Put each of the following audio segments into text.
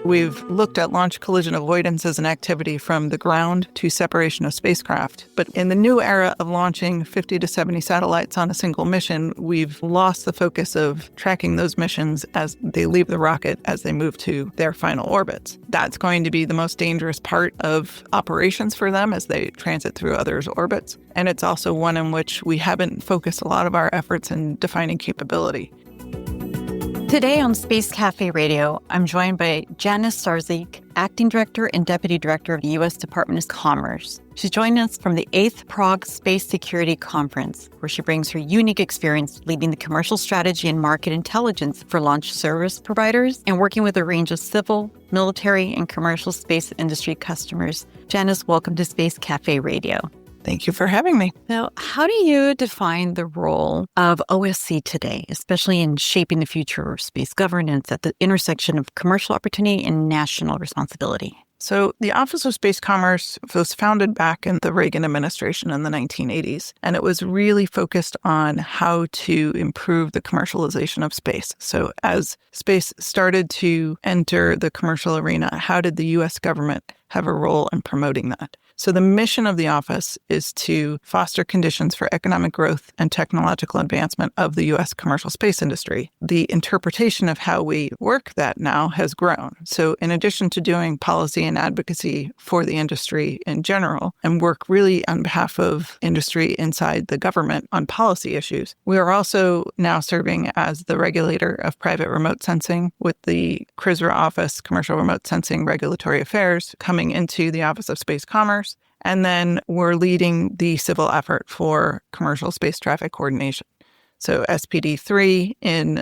We've looked at launch collision avoidance as an activity from the ground to separation of spacecraft. But in the new era of launching 50 to 70 satellites on a single mission, we've lost the focus of tracking those missions as they leave the rocket as they move to their final orbits. That's going to be the most dangerous part of operations for them as they transit through others' orbits. And it's also one in which we haven't focused a lot of our efforts in defining capability. Today on Space Café Radio, I'm joined by Janice Starzyk, Acting Director and Deputy Director of the U.S. Department of Commerce. She's joining us from the 8th Prague Space Security Conference, where she brings her unique experience leading the commercial strategy and market intelligence for launch service providers and working with a range of civil, military, and commercial space industry customers. Janice, welcome to Space Café Radio. Thank you for having me. Now, how do you define the role of OSC today, especially in shaping the future of space governance at the intersection of commercial opportunity and national responsibility? So the Office of Space Commerce was founded back in the Reagan administration in the 1980s, and it was really focused on how to improve the commercialization of space. So as space started to enter the commercial arena, how did the U.S. government have a role in promoting that? So the mission of the office is to foster conditions for economic growth and technological advancement of the U.S. commercial space industry. The interpretation of how we work that now has grown. So in addition to doing policy and advocacy for the industry in general and work really on behalf of industry inside the government on policy issues, we are also now serving as the regulator of private remote sensing with the CRISRA office, Commercial Remote Sensing Regulatory Affairs, coming into the Office of Space Commerce. And then we're leading the civil effort for commercial space traffic coordination. So SPD3,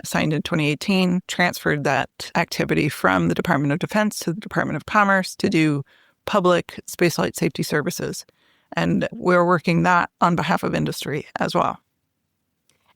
signed in 2018, transferred that activity from the Department of Defense to the Department of Commerce to do public spaceflight safety services. And we're working that on behalf of industry as well.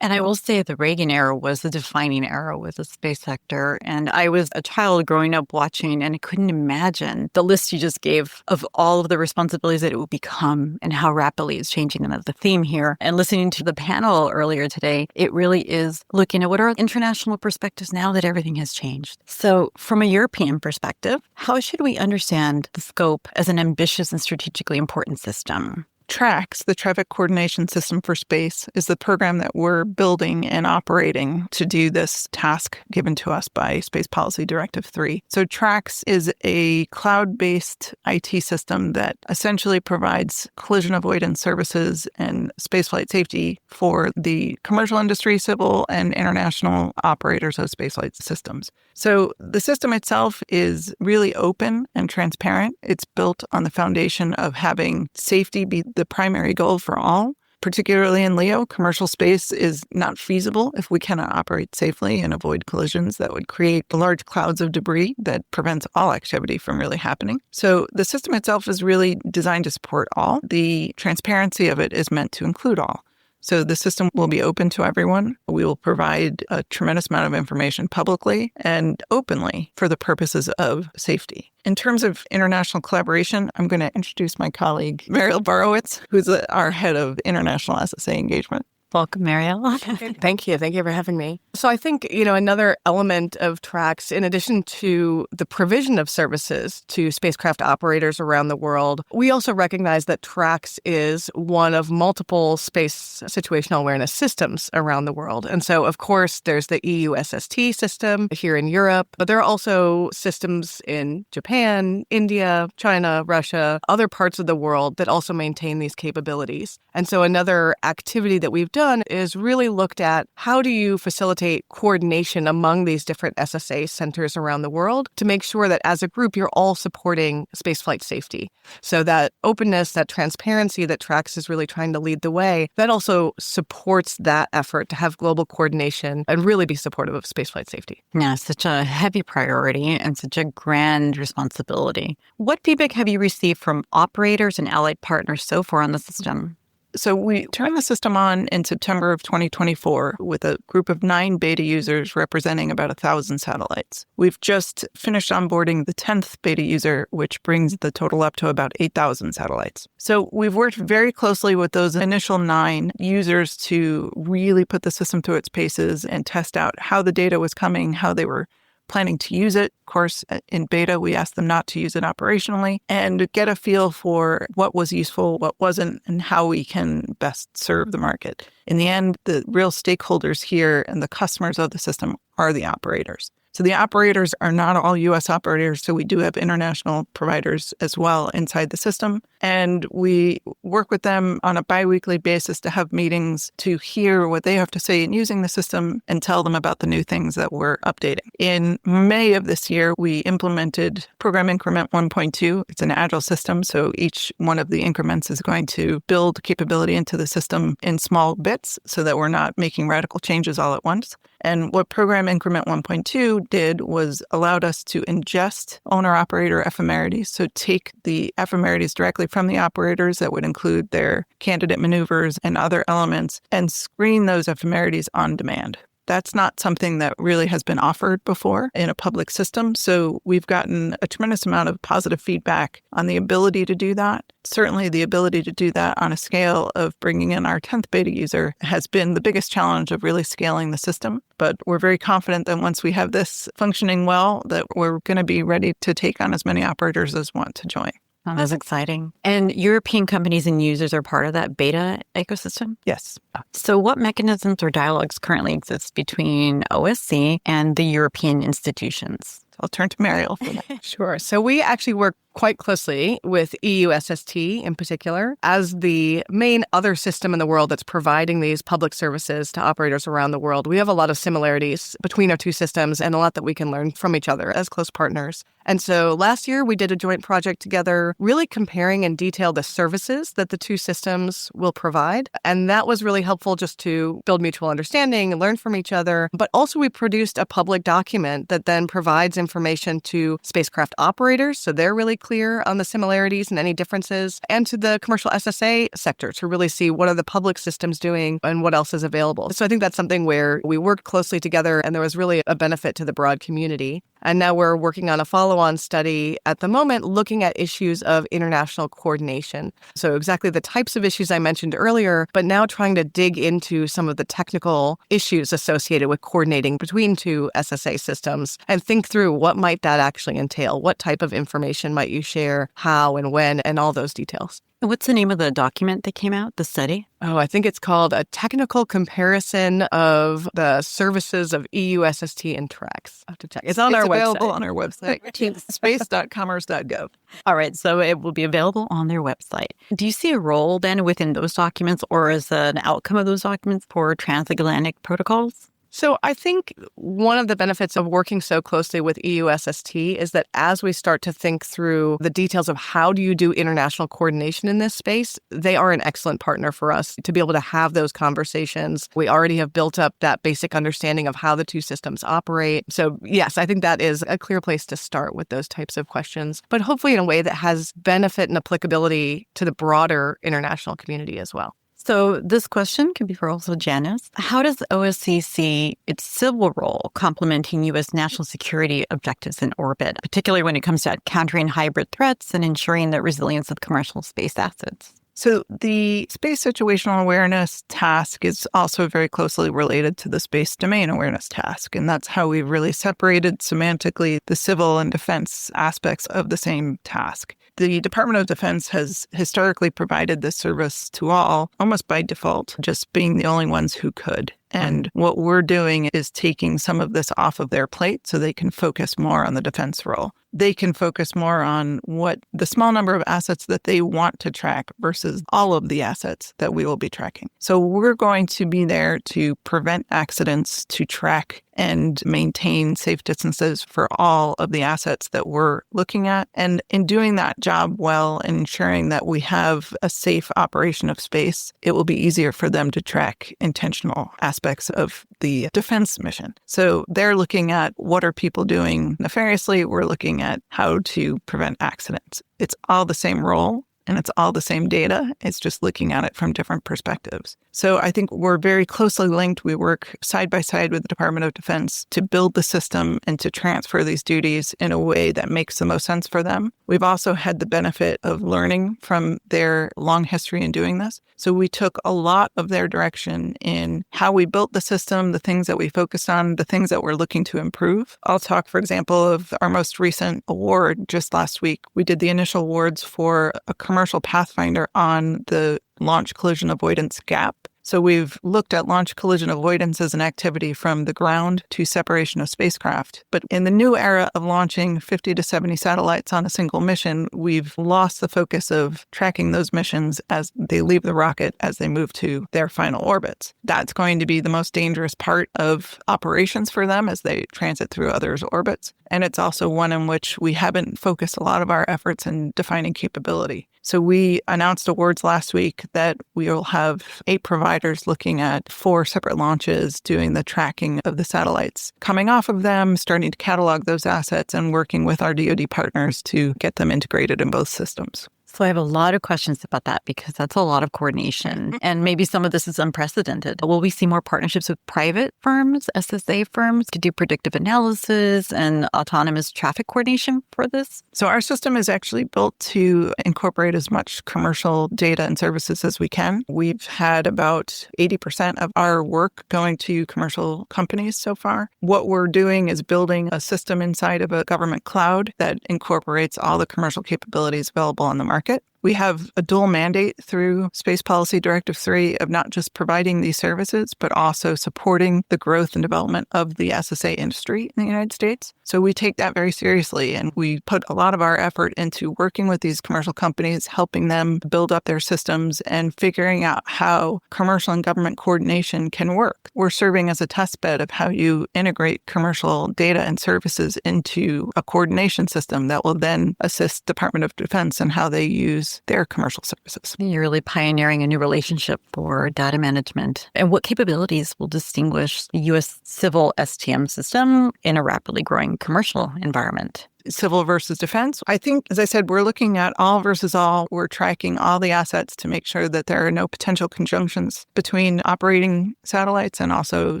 And I will say the Reagan era was the defining era with the space sector. And I was a child growing up watching, and I couldn't imagine the list you just gave of all of the responsibilities that it would become and how rapidly it's changing. And the theme here, and listening to the panel earlier today, it really is looking at what are international perspectives now that everything has changed. So from a European perspective, how should we understand the scope as an ambitious and strategically important system? TRACS, the Traffic Coordination System for Space, is the program that we're building and operating to do this task given to us by Space Policy Directive 3. So TRACS is a cloud-based IT system that essentially provides collision avoidance services and spaceflight safety for the commercial industry, civil, and international operators of spaceflight systems. So the system itself is really open and transparent. It's built on the foundation of having safety be the primary goal for all. Particularly in LEO, commercial space is not feasible if we cannot operate safely and avoid collisions that would create large clouds of debris that prevents all activity from really happening. So the system itself is really designed to support all. The transparency of it is meant to include all. So the system will be open to everyone. We will provide a tremendous amount of information publicly and openly for the purposes of safety. In terms of international collaboration, I'm going to introduce my colleague, Mariel Borowitz, who's our head of international SSA engagement. Welcome, Mariel. Thank you. Thank you for having me. So I think, another element of TRACS, in addition to the provision of services to spacecraft operators around the world, we also recognize that TRACS is one of multiple space situational awareness systems around the world. And so, of course, there's the EU SST system here in Europe, but there are also systems in Japan, India, China, Russia, other parts of the world that also maintain these capabilities. And so another activity that we've done is really looked at how do you facilitate coordination among these different SSA centers around the world to make sure that as a group, you're all supporting spaceflight safety. So that openness, that transparency that TRACS is really trying to lead the way, that also supports that effort to have global coordination and really be supportive of spaceflight safety. Yeah, such a heavy priority and such a grand responsibility. What feedback have you received from operators and allied partners so far on the system? So we turned the system on in September of 2024 with a group of 9 beta users representing about 1,000 satellites. We've just finished onboarding the 10th beta user, which brings the total up to about 8,000 satellites. So we've worked very closely with those initial 9 users to really put the system through its paces and test out how the data was coming, how they were planning to use it. Of course, in beta, we asked them not to use it operationally and get a feel for what was useful, what wasn't, and how we can best serve the market. In the end, the real stakeholders here and the customers of the system are the operators. So the operators are not all U.S. operators, so we do have international providers as well inside the system. And we work with them on a biweekly basis to have meetings to hear what they have to say in using the system and tell them about the new things that we're updating. In May of this year, we implemented Program Increment 1.2. It's an agile system, so each one of the increments is going to build capability into the system in small bits so that we're not making radical changes all at once. And what Program Increment 1.2 did was allowed us to ingest owner-operator ephemerides, so take the ephemerides directly from the operators that would include their candidate maneuvers and other elements, and screen those ephemerides on demand. That's not something that really has been offered before in a public system. So we've gotten a tremendous amount of positive feedback on the ability to do that. Certainly the ability to do that on a scale of bringing in our 10th beta user has been the biggest challenge of really scaling the system. But we're very confident that once we have this functioning well, that we're going to be ready to take on as many operators as want to join. Oh, that's exciting. And European companies and users are part of that beta ecosystem? Yes. So what mechanisms or dialogues currently exist between OSC and the European institutions? I'll turn to Mariel for that. Sure. So we actually work quite closely with EU SST in particular as the main other system in the world that's providing these public services to operators around the world. We have a lot of similarities between our two systems and a lot that we can learn from each other as close partners. And so last year we did a joint project together, really comparing in detail the services that the two systems will provide. And that was really helpful just to build mutual understanding and learn from each other. But also we produced a public document that then provides information to spacecraft operators, so they're really clear on the similarities and any differences, and to the commercial SSA sector to really see what are the public systems doing and what else is available. So I think that's something where we worked closely together and there was really a benefit to the broad community. And now we're working on a follow-on study at the moment looking at issues of international coordination. So exactly the types of issues I mentioned earlier, but now trying to dig into some of the technical issues associated with coordinating between two SSA systems and think through what might that actually entail? What type of information might you share, how and when, and all those details. What's the name of the document that came out, the study? Oh, I think it's called A Technical Comparison of the Services of EU SST and TRACS. I have to check. It's on our website. It's available on our website, space.commerce.gov. All right, so it will be available on their website. Do you see a role then within those documents or as an outcome of those documents for transatlantic protocols? So I think one of the benefits of working so closely with EU SST is that as we start to think through the details of how do you do international coordination in this space, they are an excellent partner for us to be able to have those conversations. We already have built up that basic understanding of how the two systems operate. So yes, I think that is a clear place to start with those types of questions, but hopefully in a way that has benefit and applicability to the broader international community as well. So this question could be for also Janice. How does OSC see its civil role complementing U.S. national security objectives in orbit, particularly when it comes to countering hybrid threats and ensuring the resilience of commercial space assets? So the space situational awareness task is also very closely related to the space domain awareness task. And that's how we've really separated semantically the civil and defense aspects of the same task. The Department of Defense has historically provided this service to all, almost by default, just being the only ones who could. And what we're doing is taking some of this off of their plate so they can focus more on the defense role. They can focus more on what the small number of assets that they want to track versus all of the assets that we will be tracking. So we're going to be there to prevent accidents, to track and maintain safe distances for all of the assets that we're looking at. And in doing that job well and ensuring that we have a safe operation of space, it will be easier for them to track intentional aspects of the defense mission. So they're looking at what are people doing nefariously. We're looking at how to prevent accidents. It's all the same role. and it's all the same data. It's just looking at it from different perspectives. So I think we're very closely linked. We work side by side with the Department of Defense to build the system and to transfer these duties in a way that makes the most sense for them. We've also had the benefit of learning from their long history in doing this. So we took a lot of their direction in how we built the system, the things that we focused on, the things that we're looking to improve. I'll talk, for example, of our most recent award just last week. We did the initial awards for a commercial pathfinder on the launch collision avoidance gap. So we've looked at launch collision avoidance as an activity from the ground to separation of spacecraft. But in the new era of launching 50 to 70 satellites on a single mission, we've lost the focus of tracking those missions as they leave the rocket as they move to their final orbits. That's going to be the most dangerous part of operations for them as they transit through others' orbits. And it's also one in which we haven't focused a lot of our efforts in defining capability. So we announced awards last week that we will have 8 providers looking at 4 separate launches, doing the tracking of the satellites, coming off of them, starting to catalog those assets, and working with our DoD partners to get them integrated in both systems. So I have a lot of questions about that because that's a lot of coordination. And maybe some of this is unprecedented. Will we see more partnerships with private firms, SSA firms, to do predictive analysis and autonomous traffic coordination for this? So our system is actually built to incorporate as much commercial data and services as we can. We've had about 80% of our work going to commercial companies so far. What we're doing is building a system inside of a government cloud that incorporates all the commercial capabilities available on the market. We have a dual mandate through Space Policy Directive 3 of not just providing these services, but also supporting the growth and development of the SSA industry in the United States. So we take that very seriously, and we put a lot of our effort into working with these commercial companies, helping them build up their systems and figuring out how commercial and government coordination can work. We're serving as a test bed of how you integrate commercial data and services into a coordination system that will then assist Department of Defense in how they use their commercial services. You're really pioneering a new relationship for data management. And what capabilities will distinguish the U.S. civil STM system in a rapidly growing commercial environment? Civil versus defense. I think, as I said, we're looking at all versus all. We're tracking all the assets to make sure that there are no potential conjunctions between operating satellites and also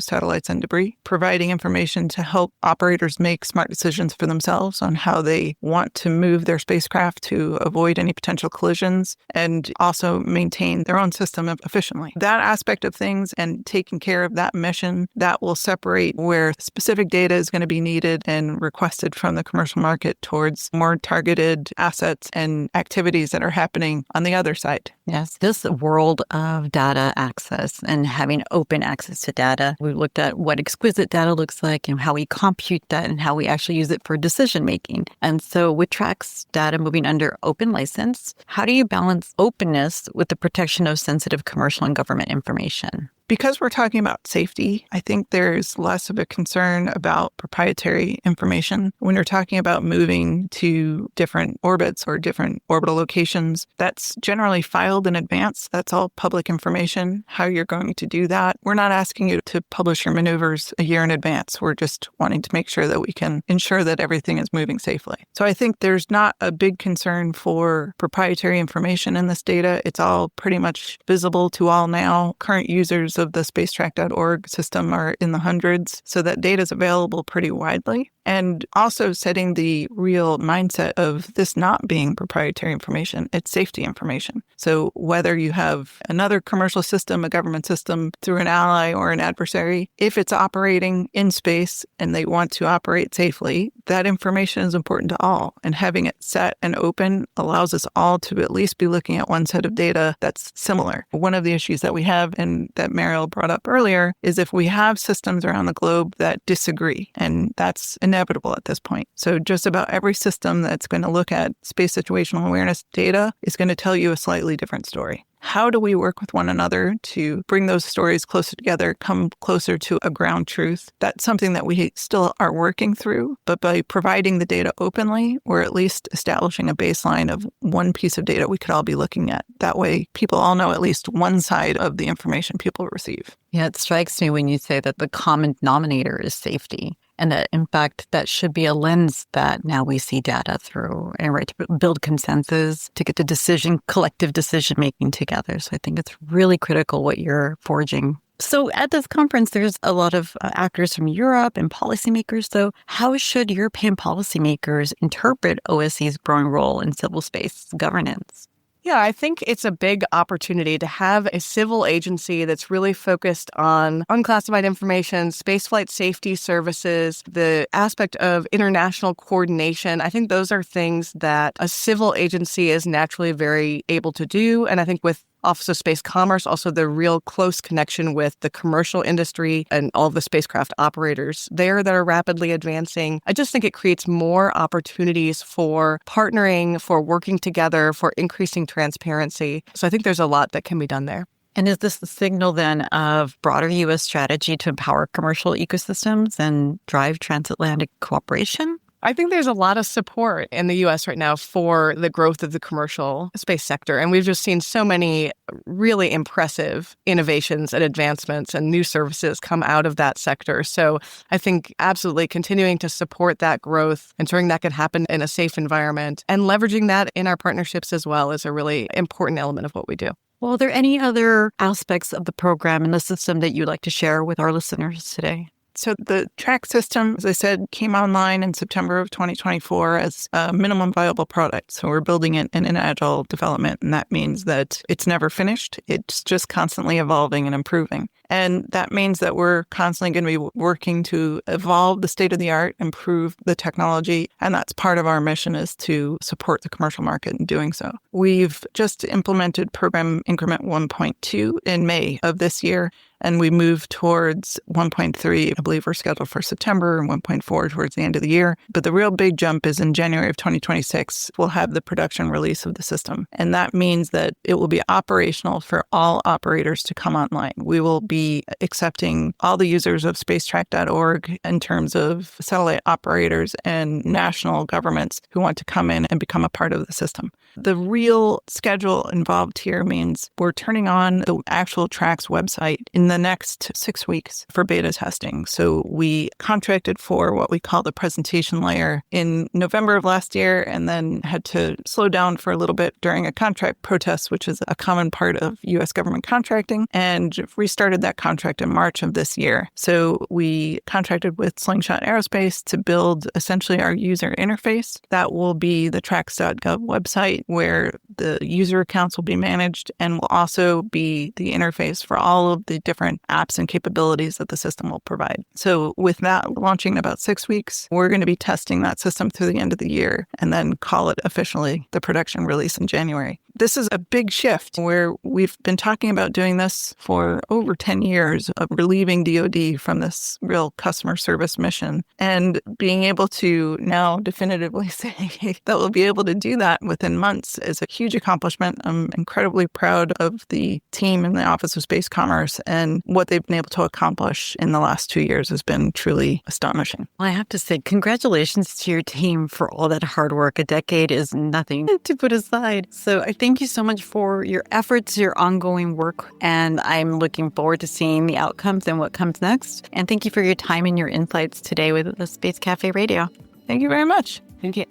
satellites and debris, providing information to help operators make smart decisions for themselves on how they want to move their spacecraft to avoid any potential collisions and also maintain their own system efficiently. That aspect of things and taking care of that mission, that will separate where specific data is going to be needed and requested from the commercial market towards more targeted assets and activities that are happening on the other side. Yes, this world of data access and having open access to data, we looked at what exquisite data looks like and how we compute that and how we actually use it for decision making. And so with TRAC's data moving under open license, how do you balance openness with the protection of sensitive commercial and government information? Because we're talking about safety, I think there's less of a concern about proprietary information. When you're talking about moving to different orbits or different orbital locations, that's generally filed in advance. That's all public information, how you're going to do that. We're not asking you to publish your maneuvers a year in advance. We're just wanting to make sure that we can ensure that everything is moving safely. So I think there's not a big concern for proprietary information in this data. It's all pretty much visible to all now. Current users of the spacetrack.org system are in the hundreds, so that data is available pretty widely. And also setting the real mindset of this not being proprietary information, it's safety information. So whether you have another commercial system, a government system through an ally or an adversary, if it's operating in space and they want to operate safely, that information is important to all. And having it set and open allows us all to at least be looking at one set of data that's similar. One of the issues that we have, and that Mariel brought up earlier, is if we have systems around the globe that disagree, and that's inevitable at this point. So just about every system that's going to look at space situational awareness data is going to tell you a slightly different story. How do we work with one another to bring those stories closer together, come closer to a ground truth? That's something that we still are working through, but by providing the data openly, we're at least establishing a baseline of one piece of data we could all be looking at. That way, people all know at least one side of the information people receive. Yeah, it strikes me when you say that the common denominator is safety. And that, in fact, that should be a lens that now we see data through, and right, to build consensus, to get to collective decision-making together. So I think it's really critical what you're forging. So at this conference, there's a lot of actors from Europe and policymakers. So how should European policymakers interpret OSCE's growing role in civil space governance? Yeah, I think it's a big opportunity to have a civil agency that's really focused on unclassified information, spaceflight safety services, the aspect of international coordination. I think those are things that a civil agency is naturally very able to do. And I think with Office of Space Commerce, also the real close connection with the commercial industry and all of the spacecraft operators there that are rapidly advancing. I just think it creates more opportunities for partnering, for working together, for increasing transparency. So I think there's a lot that can be done there. And is this the signal then of broader U.S. strategy to empower commercial ecosystems and drive transatlantic cooperation? I think there's a lot of support in the U.S. right now for the growth of the commercial space sector. And we've just seen so many really impressive innovations and advancements and new services come out of that sector. So I think absolutely continuing to support that growth, ensuring that can happen in a safe environment, and leveraging that in our partnerships as well is a really important element of what we do. Well, are there any other aspects of the program and the system that you'd like to share with our listeners today? So the track system, as I said, came online in September of 2024 as a minimum viable product. So we're building it in an agile development, and that means that it's never finished. It's just constantly evolving and improving. And that means that we're constantly going to be working to evolve the state of the art, improve the technology, and that's part of our mission, is to support the commercial market in doing so. We've just implemented Program Increment 1.2 in May of this year, and we move towards 1.3. I believe we're scheduled for September, and 1.4 towards the end of the year. But the real big jump is in January of 2026, we'll have the production release of the system. And that means that it will be operational for all operators to come online. We will be accepting all the users of spacetrack.org in terms of satellite operators and national governments who want to come in and become a part of the system. The real schedule involved here means we're turning on the actual TRACS website in the next 6 weeks for beta testing. So we contracted for what we call the presentation layer in November of last year, and then had to slow down for a little bit during a contract protest, which is a common part of U.S. government contracting, and restarted that contract in March of this year. So we contracted with Slingshot Aerospace to build essentially our user interface. That will be the trax.gov website where the user accounts will be managed, and will also be the interface for all of the different apps and capabilities that the system will provide. So with that launching in about 6 weeks, we're going to be testing that system through the end of the year and then call it officially the production release in January. This is a big shift where we've been talking about doing this for over 10 years of relieving DoD from this real customer service mission, and being able to now definitively say that we'll be able to do that within months is a huge accomplishment. I'm incredibly proud of the team in the Office of Space Commerce, and what they've been able to accomplish in the last 2 years has been truly astonishing. Well, I have to say, congratulations to your team for all that hard work. A decade is nothing to put aside. So I thank you so much for your efforts, your ongoing work, and I'm looking forward to seeing the outcomes and what comes next. And thank you for your time and your insights today with the Space Café Radio. Thank you very much. Thank you.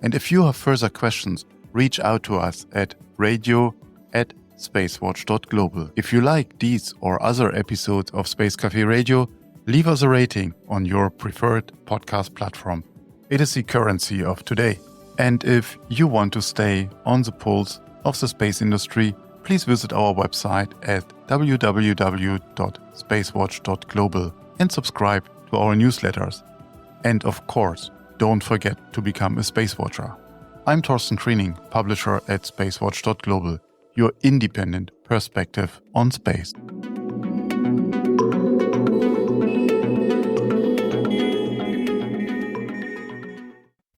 And if you have further questions, reach out to us at radio@SpaceWatch.Global. If you like these or other episodes of Space Café Radio, leave us a rating on your preferred podcast platform. It is the currency of today. And if you want to stay on the pulse of the space industry, please visit our website at www.SpaceWatch.Global and subscribe to our newsletters. And of course, don't forget to become a Space Watcher. I'm Thorsten Triening, publisher at SpaceWatch.Global, your independent perspective on space.